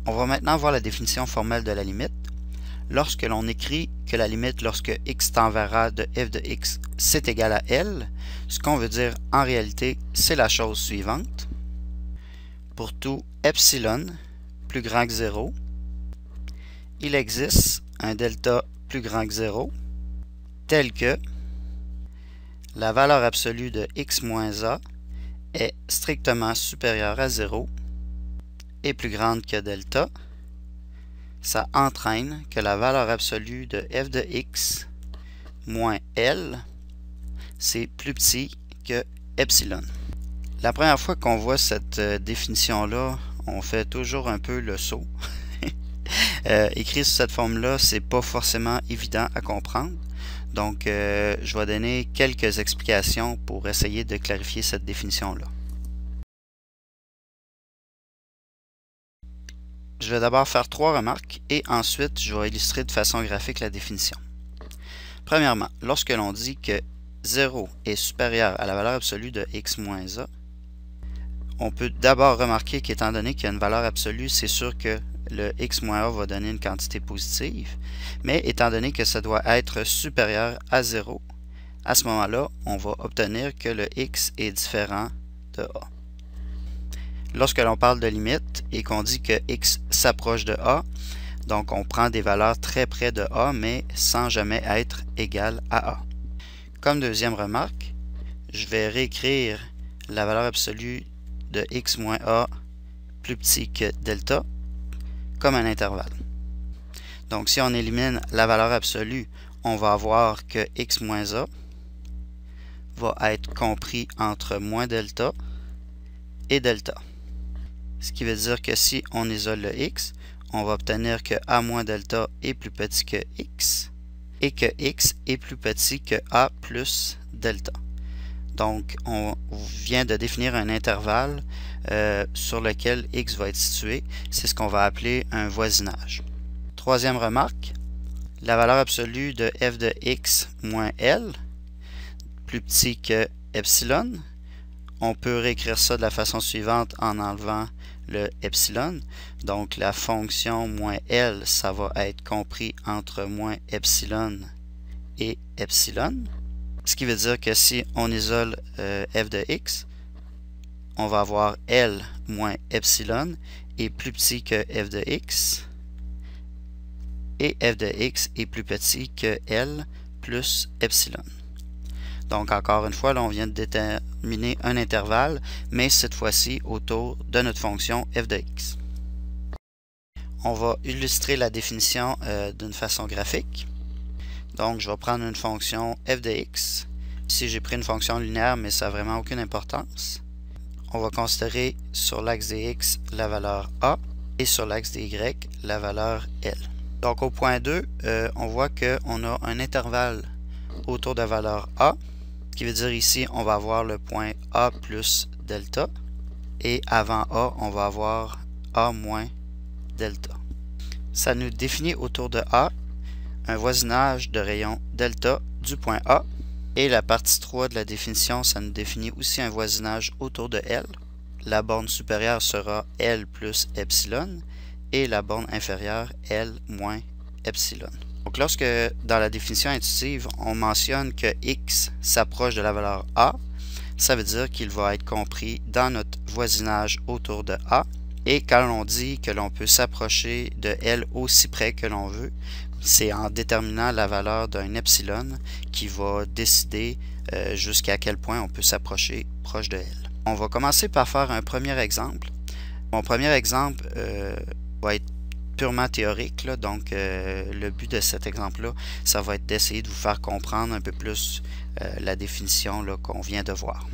On va maintenant voir la définition formelle de la limite. Lorsque l'on écrit que la limite lorsque x tend vers a de f de x c'est égal à L, ce qu'on veut dire en réalité, c'est la chose suivante. Pour tout epsilon plus grand que 0, il existe un delta plus grand que 0, tel que la valeur absolue de x moins a est strictement supérieure à 0 et plus grande que delta. Ça entraîne que la valeur absolue de f de x moins L, c'est plus petit que epsilon. La première fois qu'on voit cette définition-là, on fait toujours un peu le saut. Écrit sous cette forme-là, c'est pas forcément évident à comprendre. Donc, je vais donner quelques explications pour essayer de clarifier cette définition-là. Je vais d'abord faire 3 remarques et ensuite je vais illustrer de façon graphique la définition. Premièrement, lorsque l'on dit que 0 est supérieur à la valeur absolue de x moins a, on peut d'abord remarquer qu'étant donné qu'il y a une valeur absolue, c'est sûr que le x moins a va donner une quantité positive, mais étant donné que ça doit être supérieur à 0, à ce moment-là, on va obtenir que le x est différent de a. Lorsque l'on parle de limite et qu'on dit que x s'approche de a, donc on prend des valeurs très près de a, mais sans jamais être égal à a. Comme deuxième remarque, je vais réécrire la valeur absolue de x moins a plus petit que delta comme un intervalle. Donc si on élimine la valeur absolue, on va avoir que x moins a va être compris entre moins delta et delta. Ce qui veut dire que si on isole le x, on va obtenir que a moins delta est plus petit que x et que x est plus petit que a plus delta. Donc, on vient de définir un intervalle sur lequel x va être situé. C'est ce qu'on va appeler un voisinage. Troisième remarque, la valeur absolue de f de x moins L, plus petit que epsilon. On peut réécrire ça de la façon suivante en enlevant le epsilon. Donc la fonction moins L, ça va être compris entre moins epsilon et epsilon. Ce qui veut dire que si on isole f de x, on va avoir L moins epsilon est plus petit que f de x. Et f de x est plus petit que L plus epsilon. Donc encore une fois, là, on vient de déterminer un intervalle, mais cette fois-ci autour de notre fonction f de x. On va illustrer la définition d'une façon graphique. Donc je vais prendre une fonction f de x. Ici j'ai pris une fonction linéaire, mais ça n'a vraiment aucune importance. On va considérer sur l'axe des x la valeur a et sur l'axe des y la valeur L. Donc au point 2, on voit qu'on a un intervalle autour de la valeur a. Ce qui veut dire ici, on va avoir le point a plus delta. Et avant a, on va avoir a moins delta. Ça nous définit autour de a un voisinage de rayon delta du point A. Et la partie 3 de la définition, ça nous définit aussi un voisinage autour de L. La borne supérieure sera L plus epsilon et la borne inférieure L moins epsilon. Donc lorsque dans la définition intuitive, on mentionne que x s'approche de la valeur a, ça veut dire qu'il va être compris dans notre voisinage autour de a. Et quand on dit que l'on peut s'approcher de L aussi près que l'on veut, c'est en déterminant la valeur d'un epsilon qui va décider jusqu'à quel point on peut s'approcher proche de L. On va commencer par faire un premier exemple. Mon premier exemple va être purement théorique, là, donc le but de cet exemple-là, ça va être d'essayer de vous faire comprendre un peu plus la définition qu'on vient de voir.